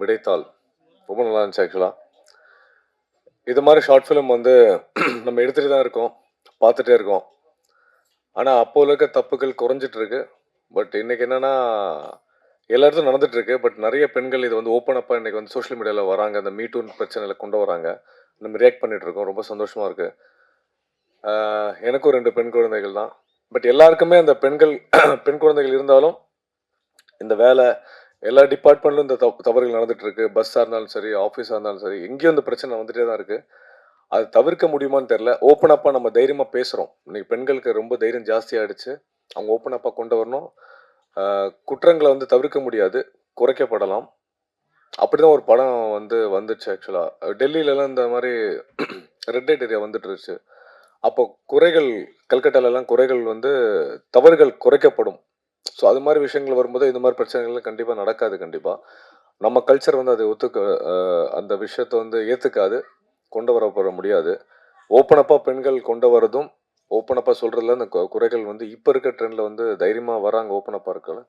விடைத்தாள் ரொம்ப நல்லா இருந்துச்சு ஆக்சுவலாக. இது மாதிரி ஷார்ட் ஃபிலிம் வந்து நம்ம எடுத்துகிட்டு தான் இருக்கோம், பார்த்துட்டே இருக்கோம். ஆனால் அப்போது இருக்க தப்புகள் குறைஞ்சிட்டு இருக்கு. பட் இன்னைக்கு என்னன்னா எல்லா இடத்துலையும் நடந்துட்டு இருக்கு. பட் நிறைய பெண்கள் இது வந்து ஓப்பன் அப்பாக இன்னைக்கு வந்து சோஷியல் மீடியாவில் வராங்க, அந்த மீட்டூன் பிரச்சனையில கொண்டு வராங்க. நம்ம ரியாக்ட் பண்ணிட்டு இருக்கோம். ரொம்ப சந்தோஷமா இருக்கு. எனக்கும் 2 பெண் குழந்தைகள் தான். பட் எல்லாருக்குமே அந்த பெண்கள் பெண் குழந்தைகள் இருந்தாலும் இந்த வேலை எல்லா டிபார்ட்மெண்ட்லும் இந்த தவறுகள் நடந்துட்டு இருக்கு. பஸ்ஸாக இருந்தாலும் சரி, ஆஃபீஸாக இருந்தாலும் சரி, எங்கேயும் இந்த பிரச்சனை வந்துட்டே தான் இருக்கு. அது தவிர்க்க முடியுமான்னு தெரியல. ஓப்பன் அப்பாக நம்ம தைரியமாக பேசுகிறோம். இன்னைக்கு பெண்களுக்கு ரொம்ப தைரியம் ஜாஸ்தியாகிடுச்சு. அவங்க ஓப்பன் அப்பாக கொண்டு வரணும். குற்றங்களை வந்து தவிர்க்க முடியாது, குறைக்கப்படலாம். அப்படிதான் ஒரு படம் வந்து வந்துச்சு ஆக்சுவலாக. டெல்லியிலலாம் இந்த மாதிரி ரெட் லைட் ஏரியா வந்துட்டு இருந்துச்சு. அப்போ குறைகள் கல்கட்டாலெல்லாம் குறைகள் வந்து தவறுகள் குறைக்கப்படும். ஸோ அது மாதிரி விஷயங்கள் வரும்போது இந்த மாதிரி பிரச்சனைகள்லாம் கண்டிப்பாக நடக்காது. கண்டிப்பாக நம்ம கல்ச்சர் வந்து அதை அந்த விஷயத்தை வந்து ஏற்றுக்காது, கொண்டு வரப்பட முடியாது. ஓப்பன் அப்பாக பெண்கள் கொண்டு வரதும், ஓப்பன் அப்பாக சொல்கிறதுல அந்த குறைகள் வந்து இப்போ இருக்க ட்ரெண்டில் வந்து தைரியமாக வராங்க. ஓப்பன் அப்பாக இருக்கல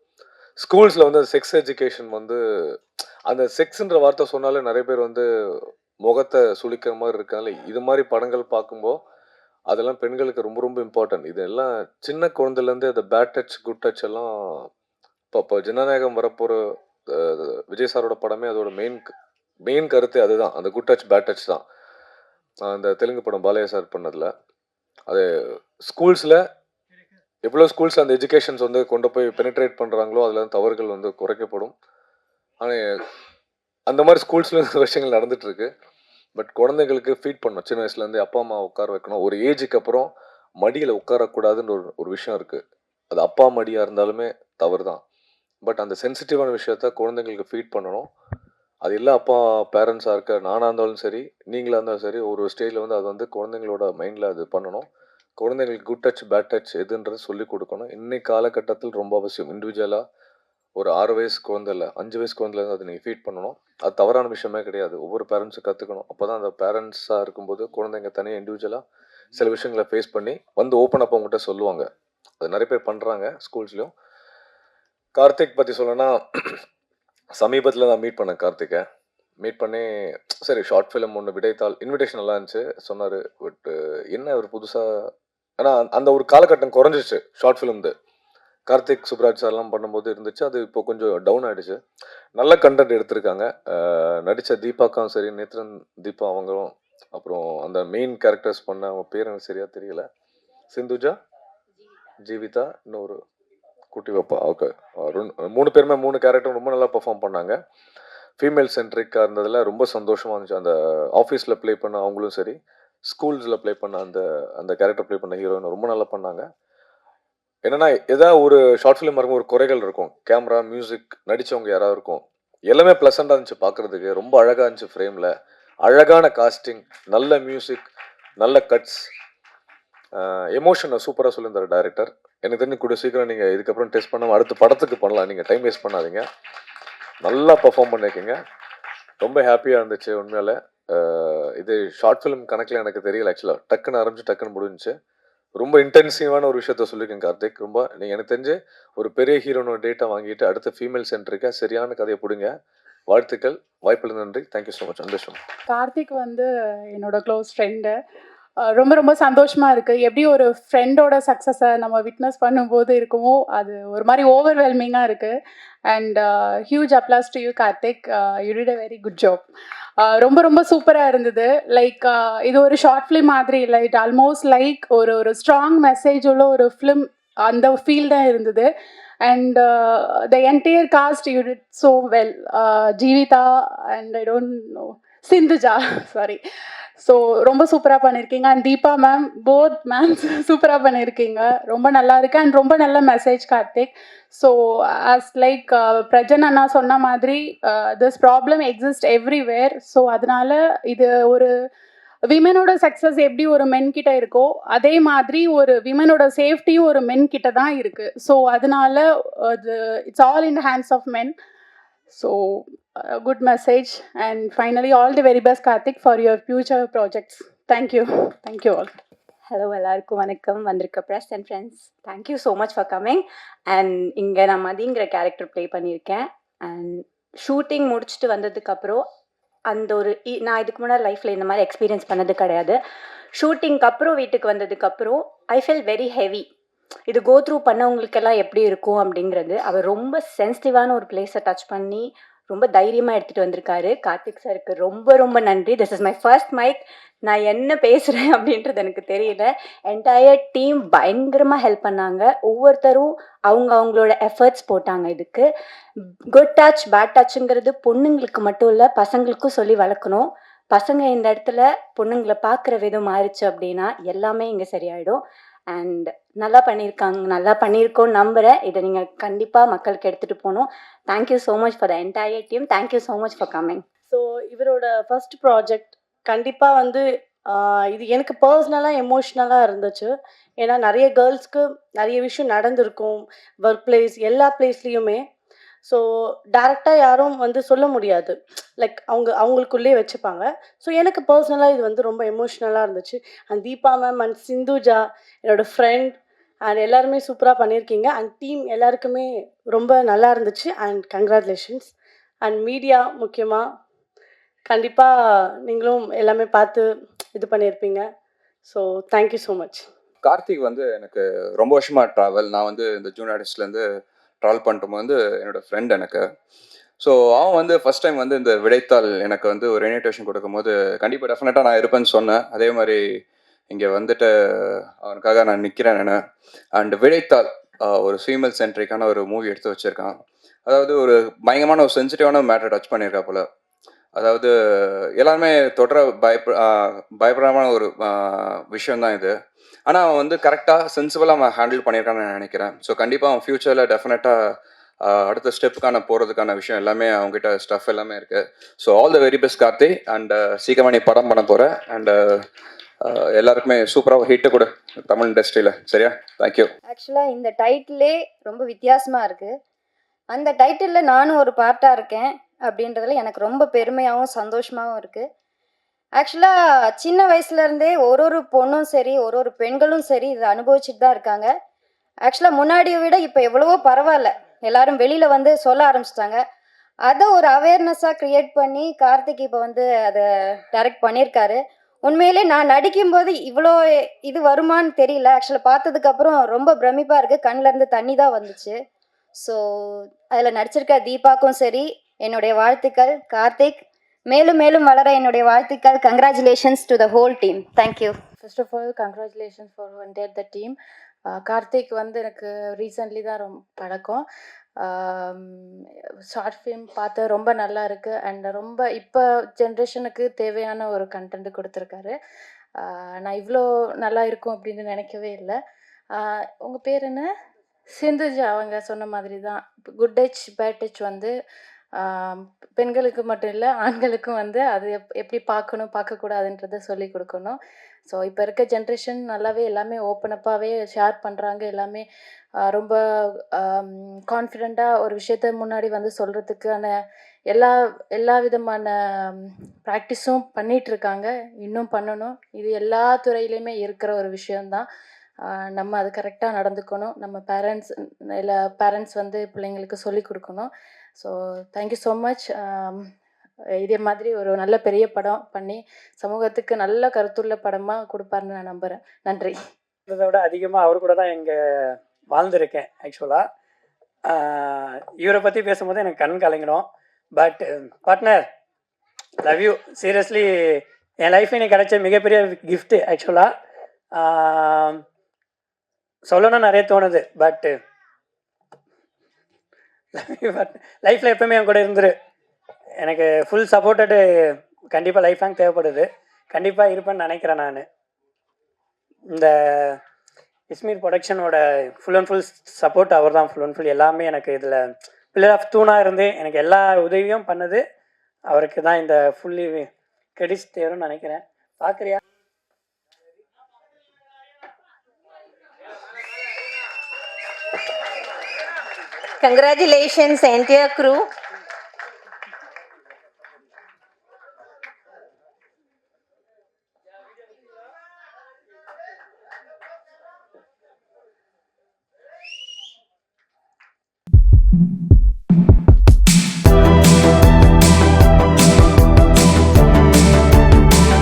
ஸ்கூல்ஸில் வந்து செக்ஸ் எஜுகேஷன் வந்து அந்த செக்ஸ்ன்ற வார்த்தை சொன்னாலே நிறைய பேர் வந்து முகத்தை சுளிக்கிற மாதிரி இருக்காங்க. இது மாதிரி படங்கள் பார்க்கும்போது அதெல்லாம் பெண்களுக்கு ரொம்ப ரொம்ப இம்பார்ட்டன்ட். இதெல்லாம் சின்ன குழந்தைலேருந்து அந்த பேட் டச் குட் டச் எல்லாம் இப்போ ஜனநாயகம் வரப்போகிற விஜய் சாரோட படமே அதோட மெயின் கருத்து அதுதான். அந்த குட் டச் பேட் டச் தான். அந்த தெலுங்கு படம் பாலையா சார் பண்ணதில் அது ஸ்கூல்ஸில் எவ்வளோ ஸ்கூல்ஸ் அந்த எஜுகேஷன்ஸ் வந்து கொண்டு போய் பெனிட்ரேட் பண்ணுறாங்களோ அதில் தவறுகள் வந்து குறைக்கப்படும். ஆனால் அந்த மாதிரி ஸ்கூல்ஸில் விஷயங்கள் நடந்துகிட்ருக்கு. பட் குழந்தைங்களுக்கு ஃபீட் பண்ணணும். சின்ன வயசுலேருந்து அப்பா அம்மா உட்கார வைக்கணும். ஒரு ஏஜுக்கு அப்புறம் மடியில் உட்காரக்கூடாதுன்னு ஒரு விஷயம் இருக்குது. அது அப்பா மடியாக இருந்தாலுமே தவறு தான். பட் அந்த சென்சிட்டிவான விஷயத்த குழந்தைங்களுக்கு ஃபீட் பண்ணணும். அது எல்லா அப்பா பேரண்ட்ஸாக இருக்க நானாக இருந்தாலும் சரி, நீங்களாக இருந்தாலும் சரி, ஒரு ஸ்டேஜில் வந்து அது வந்து குழந்தைங்களோட மைண்டில் அது பண்ணணும். குழந்தைங்களுக்கு குட் டச் பேட் டச் எதுன்றது சொல்லிக் கொடுக்கணும். இன்னைக்கு காலகட்டத்தில் ரொம்ப அவசியம். இண்டிவிஜுவலாக ஒரு 6 வயசு குழந்தை இல்லை, 5 வயசு குழந்தைலேருந்து அதை நீங்கள் ஃபீட் பண்ணணும். அது தவறான விஷயமே கிடையாது. ஒவ்வொரு பேரண்ட்ஸும் கற்றுக்கணும். அப்போ தான் அந்த பேரண்ட்ஸாக இருக்கும்போது குழந்தைங்க தனியாக இண்டிவிஜுவலாக சில விஷயங்களை ஃபேஸ் பண்ணி வந்து ஓப்பன் அப் அவங்ககிட்ட சொல்லுவாங்க. அது நிறைய பேர் பண்ணுறாங்க ஸ்கூல்ஸ்லையும். கார்த்திக் பற்றி சொல்லணும்னா சமீபத்தில் நான் மீட் பண்ணேன் கார்த்திகை. மீட் பண்ணி சரி ஷார்ட் ஃபிலிம் ஒன்று விடைத்தாள் இன்விடேஷன் நல்லா இருந்துச்சு சொன்னார். பட் என்ன ஒரு புதுசாக ஆனால் அந்த ஒரு காலகட்டம் குறைஞ்சிச்சு ஷார்ட் ஃபிலிம்து. கார்த்திக் சுப்ராஜ் சார்லாம் பண்ணும்போது இருந்துச்சு. அது இப்போ கொஞ்சம் டவுன் ஆகிடுச்சு. நல்ல கண்டென்ட் எடுத்திருக்காங்க. நடித்த தீபாக்கும் சரி, நேத்ரன் தீபா அவங்களும், அப்புறம் அந்த மெயின் கேரக்டர்ஸ் பண்ண அவங்க பேர் எனக்கு சரியாக தெரியல. சிந்துஜா, ஜீவிதா, இன்னொரு குட்டி வைப்பா. ஓகே, 3 பேருமே 3 கேரக்டரும் ரொம்ப நல்லா பெர்ஃபார்ம் பண்ணாங்க. ஃபீமேல் சென்ட்ரிக்காக இருந்ததில் ரொம்ப சந்தோஷமாக இருந்துச்சு. அந்த ஆஃபீஸில் ப்ளே பண்ண அவங்களும் சரி, ஸ்கூல்ஸில் ப்ளே பண்ண அந்த கேரக்டர் ப்ளே பண்ண ஹீரோயின் ரொம்ப நல்லா பண்ணாங்க. என்னன்னா ஏதாவது ஒரு ஷார்ட் ஃபிலிம் இருக்கும், ஒரு குறைகள் இருக்கும். கேமரா, மியூசிக், நடித்தவங்க யாராவது இருக்கும். எல்லாமே ப்ளசண்டாக இருந்துச்சு பார்க்குறதுக்கு. ரொம்ப அழகாக இருந்துச்சு ஃப்ரேமில். அழகான காஸ்டிங், நல்ல மியூசிக், நல்ல கட்ஸ், எமோஷனை சூப்பராக சொல்லியிருந்தார் டைரக்டர். எனக்கு தெரிஞ்சு கூட சீக்கிரம் நீங்கள் இதுக்கப்புறம் டெஸ்ட் பண்ணாமல் அடுத்த படத்துக்கு பண்ணலாம். நீங்கள் டைம் வேஸ்ட் பண்ணாதீங்க. நல்லா பர்ஃபார்ம் பண்ணியிருக்கீங்க. ரொம்ப ஹாப்பியாக இருந்துச்சு உண்மையால். இது ஷார்ட் ஃபிலிம் கணக்கில் எனக்கு தெரியல ஆக்சுவலாக. டக்குன்னு ஆரம்பிச்சு டக்குன்னு முடிஞ்சிச்சு. ரொம்ப இன்டென்சிவான ஒரு விஷயத்த சொல்லியிருக்கேன் கார்த்திக். ரொம்ப நீங்கள் எனக்கு தெரிஞ்சு ஒரு பெரிய ஹீரோனோட டேட்டா வாங்கிட்டு அடுத்த ஃபீமேல் சென்ட்ரிக்காக சரியான கதையை பிடிங்க. வாழ்த்துக்கள். வாய்ப்புக்கு நன்றி. Thank you so much. Understand. Karthik வந்து என்னோட க்ளோஸ் ஃப்ரெண்டு. ரொம்ப ரொம்ப சந்தோஷமா இருக்கு. எப்படி ஒரு ஃப்ரெண்டோட சக்ஸஸை நம்ம விட்னஸ் பண்ணும்போது இருக்குமோ அது ஒரு மாதிரி ஓவர்வெல்மிங்காக இருக்கு. And huge applause to you Karthik. You did a very good job. ரொம்ப ரொம்ப சூப்பராக இருந்தது. லைக் இது ஒரு ஷார்ட் ஃபிலிம் மாதிரி இல்லை, இட் ஆல்மோஸ்ட் லைக் ஒரு ஒரு ஸ்ட்ராங் மெசேஜ் உள்ள ஒரு ஃபிலிம் அந்த ஃபீல் தான் இருந்தது. And the entire cast you did so well. Jeevitha and I don't know, Sindhuja, sorry. So ரொம்ப சூப்பராக பண்ணியிருக்கீங்க. And Deepa ma'am, both ma'ams சூப்பராக பண்ணியிருக்கீங்க. ரொம்ப நல்லா இருக்கு அண்ட் ரொம்ப நல்ல message Karthik. So as like Prajan அண்ணா சொன்ன மாதிரி this problem exist everywhere. So அதனால இது ஒரு விமனோட சக்ஸஸ் எப்படி ஒரு மென் கிட்ட இருக்கோ அதே மாதிரி ஒரு விமனோட சேஃப்டியும் ஒரு மென் கிட்ட தான் இருக்கு. ஸோ அதனால it's all in hands of men. So good message. And finally all the very best Karthik for your future projects. Thank you. Thank you all. Hello, எல்லாருக்கும் வணக்கம். வந்திருக்க press and friends, thank you so much for coming. And இங்கே நான் மதிங்கிற character play பண்ணியிருக்கேன். And shooting முடிச்சுட்டு வந்ததுக்கப்புறம் அந்த ஒரு நான் இதுக்கு முன்னாடி லைஃப்பில் இந்த மாதிரி எக்ஸ்பீரியன்ஸ் பண்ணது கிடையாது. ஷூட்டிங்க்கு அப்புறம் வீட்டுக்கு வந்ததுக்கப்புறம் ஐ ஃபீல் வெரி ஹெவி. இது கோ த்ரூ பண்ணவங்களுக்கெல்லாம் எப்படி இருக்கும் அப்படிங்கிறது. அவர் ரொம்ப சென்சிட்டிவான ஒரு பிளேஸை டச் பண்ணி ரொம்ப தைரியமாக எடுத்துகிட்டு வந்திருக்காரு. கார்த்திக் சாருக்கு ரொம்ப ரொம்ப நன்றி. This is my first mic. நான் என்ன பேசுகிறேன் அப்படின்றது எனக்கு தெரியல. என்டையர் டீம் பயங்கரமாக ஹெல்ப் பண்ணாங்க. ஒவ்வொருத்தரும் அவங்களோட எஃபர்ட்ஸ் போட்டாங்க இதுக்கு. குட் டச் பேட் டச்சுங்கிறது பொண்ணுங்களுக்கு மட்டும் இல்லை, பசங்களுக்கும் சொல்லி வளர்க்கணும். பசங்க இந்த இடத்துல பொண்ணுங்களை பார்க்குற விதம் மாறிச்சு அப்படின்னா எல்லாமே இங்கே சரியாயிடும். அண்ட் நல்லா பண்ணியிருக்கோன்னு நம்புகிறேன். இதை நீங்கள் கண்டிப்பாக மக்களுக்கு எடுத்துகிட்டு போகணும். Thank you so much for the entire team. Thank you so much for coming. So இவரோட ஃபர்ஸ்ட் ப்ராஜெக்ட் கண்டிப்பாக வந்து இது எனக்கு பர்சனலாக எமோஷ்னலாக இருந்துச்சு. ஏன்னா நிறைய கேர்ள்ஸ்க்கு நிறைய விஷயம் நடந்திருக்கும் ஒர்க் பிளேஸ் எல்லா பிளேஸ்லேயுமே. ஸோ டேரெக்டாக யாரும் வந்து சொல்ல முடியாது, லைக் அவங்களுக்குள்ளே வச்சுப்பாங்க. ஸோ எனக்கு பர்சனலாக இது வந்து ரொம்ப எமோஷ்னலாக இருந்துச்சு. And Deepa ma'am and Sindhuja என்னோட ஃப்ரெண்ட் அண்ட் எல்லாருமே சூப்பராக பண்ணியிருக்கீங்க. அண்ட் டீம் எல்லாருக்குமே ரொம்ப நல்லா இருந்துச்சு. And congratulations. அண்ட் மீடியா முக்கியமாக கண்டிப்பாக நீங்களும் எல்லாமே பார்த்து இது பண்ணியிருப்பீங்க. So thank you so much. Karthik வந்து எனக்கு ரொம்ப வருஷமாக ட்ராவல். நான் வந்து இந்த ஜூன் ஆர்டிஸ்ட்லேருந்து ட்ராவல் பண்ணிட்டு வந்து என்னோடய ஃப்ரெண்ட் எனக்கு. ஸோ அவன் வந்து ஃபஸ்ட் டைம் வந்து இந்த விடைத்தாள் எனக்கு வந்து ஒரு இன்விடேஷன் கொடுக்கும்போது கண்டிப்பாக டெஃபினட்டாக நான் இருப்பேன்னு சொன்னேன். அதே மாதிரி இங்கே வந்துட்டு அவனுக்காக நான் நிற்கிறேன் நான். அண்ட் விடைத்தாள் ஒரு ஃபீமேல் சென்ட்ரிக்கான ஒரு மூவி எடுத்து வச்சுருக்கான். அதாவது ஒரு பயங்கரமான ஒரு சென்சிட்டிவான மேட்டர் டச் பண்ணியிருக்கா போல். அதாவது எல்லாருமே தொடர பயப்படாமான ஒரு விஷயந்தான் இது. ஆனால் அவன் வந்து கரெக்டாக சென்சிபிளாக அவன் ஹேண்டில் பண்ணியிருக்கான்னு நான் நினைக்கிறேன். ஸோ கண்டிப்பாக அவன் ஃப்யூச்சரில் டெஃபினட்டாக அடுத்த ஸ்டெப்புக்கான போகிறதுக்கான விஷயம் எல்லாமே அவங்ககிட்ட ஸ்டஃப் எல்லாமே இருக்குது. So all the very best Karthi. And சீக்கிரமாக நீ படம் பண்ண போகிற. அண்டு எல்லாருக்குமே சூப்பராக ஹிட்டு கொடு தமிழ் இண்டஸ்ட்ரியில். சரியா? தேங்க்யூ. ஆக்சுவலாக இந்த டைட்டிலே ரொம்ப வித்தியாசமாக இருக்குது. அந்த டைட்டிலில் நானும் ஒரு பார்ட்டாக இருக்கேன் அப்படின்றதுல எனக்கு ரொம்ப பெருமையாகவும் சந்தோஷமாகவும் இருக்குது. ஆக்சுவலாக சின்ன வயசுலேருந்தே ஒரு பொண்ணும் சரி, ஒரு பெண்களும் சரி இதை அனுபவிச்சுட்டு தான் இருக்காங்க. ஆக்சுவலாக முன்னாடியை விட இப்போ எவ்வளவோ பரவாயில்ல, எல்லாரும் வெளியில் வந்து சொல்ல ஆரம்பிச்சிட்டாங்க. அதை ஒரு அவேர்னஸாக க்ரியேட் பண்ணி கார்த்திக் இப்போ வந்து அதை டைரக்ட் பண்ணியிருக்காரு. உண்மையிலே நான் நடிக்கும்போது இவ்வளோ இது வருமானு தெரியல. ஆக்சுவலாக பார்த்ததுக்கப்புறம் ரொம்ப பிரமிப்பாக இருக்குது. கண்ணிலேருந்து தண்ணி தான் வந்துச்சு. ஸோ அதில் நடிச்சிருக்க தீபாக்கும் சரி என்னுடைய வாழ்த்துக்கள். கார்த்திக் மேலும் மேலும் வளர என்னுடைய வாழ்த்துக்கள். Congratulations to the whole team. Thank you. First of all congratulations for entire the team. Karthik வந்து எனக்கு ரீசன்ட்லி தான் ரொம்ப பழக்கம். ஷார்ட் ஃபிலிம் பார்த்து ரொம்ப நல்லா இருக்குது. அண்ட் ரொம்ப இப்போ ஜென்ரேஷனுக்கு தேவையான ஒரு கண்டென்ட் கொடுத்துருக்காரு. நான் இவ்வளோ நல்லா இருக்கும் அப்படின்னு நினைக்கவே இல்லை. உங்கள் பேர் என்ன? சிந்துஜா. அவங்க சொன்ன மாதிரி தான் குட் டச் பேட் டச் வந்து பெண்களுக்கு மட்டும் இல்லை, ஆண்களுக்கும் வந்து அது எப்படி பார்க்கணும் பார்க்கக்கூடாதுன்றதை சொல்லி கொடுக்கணும். ஸோ இப்போ இருக்க ஜென்ரேஷன் நல்லாவே எல்லாமே ஓப்பனப்பாகவே ஷேர் பண்ணுறாங்க. எல்லாமே ரொம்ப கான்ஃபிடெண்ட்டாக ஒரு விஷயத்த முன்னாடி வந்து சொல்கிறதுக்கான எல்லா விதமான ப்ராக்டிஸும் பண்ணிகிட்ருக்காங்க. இன்னும் பண்ணணும். இது எல்லா துறையிலையுமே இருக்கிற ஒரு விஷயந்தான். நம்ம அது கரெக்டாக நடந்துக்கணும். நம்ம பேரண்ட்ஸ் வந்து பிள்ளைங்களுக்கு சொல்லி கொடுக்கணும். So thank you so much. இதே மாதிரி ஒரு நல்ல பெரிய படம் பண்ணி சமூகத்துக்கு நல்ல கருத்துள்ள படமாக கொடுப்பாருன்னு நான் நம்புகிறேன். நன்றி. இதை விட அதிகமாக அவர் கூட தான் இங்கே வாழ்ந்திருக்கேன். ஆக்சுவலாக இவரை பற்றி பேசும்போது எனக்கு கண் கலங்கிடும். But partner, love you. Seriously என் லைஃப் எனக்கு கிடைச்ச மிகப்பெரிய கிஃப்ட்டு. ஆக்சுவலாக சொல்லணும்னு நிறைய தோணுது. பட் லைஃப்பில் எப்பவுமே என் கூட இருந்துரு. எனக்கு ஃபுல் சப்போர்ட்டடு கண்டிப்பாக லைஃப் லாங் தேவைப்படுது. கண்டிப்பாக இருப்பேன்னு நினைக்கிறேன் நான். இந்த இஸ்மீர் ப்ரொடக்ஷனோட ஃபுல் அண்ட் ஃபுல் சப்போர்ட் அவர் தான். ஃபுல் அண்ட் ஃபுல் எல்லாமே எனக்கு இதில் பில்லர் ஆஃப் தூணாக இருந்து எனக்கு எல்லா உதவியும் பண்ணது அவருக்கு தான். இந்த ஃபுல்லி கிரெடிட்ஸ் தேரும்னு நினைக்கிறேன். பார்க்குறியா? Congratulations, entire crew.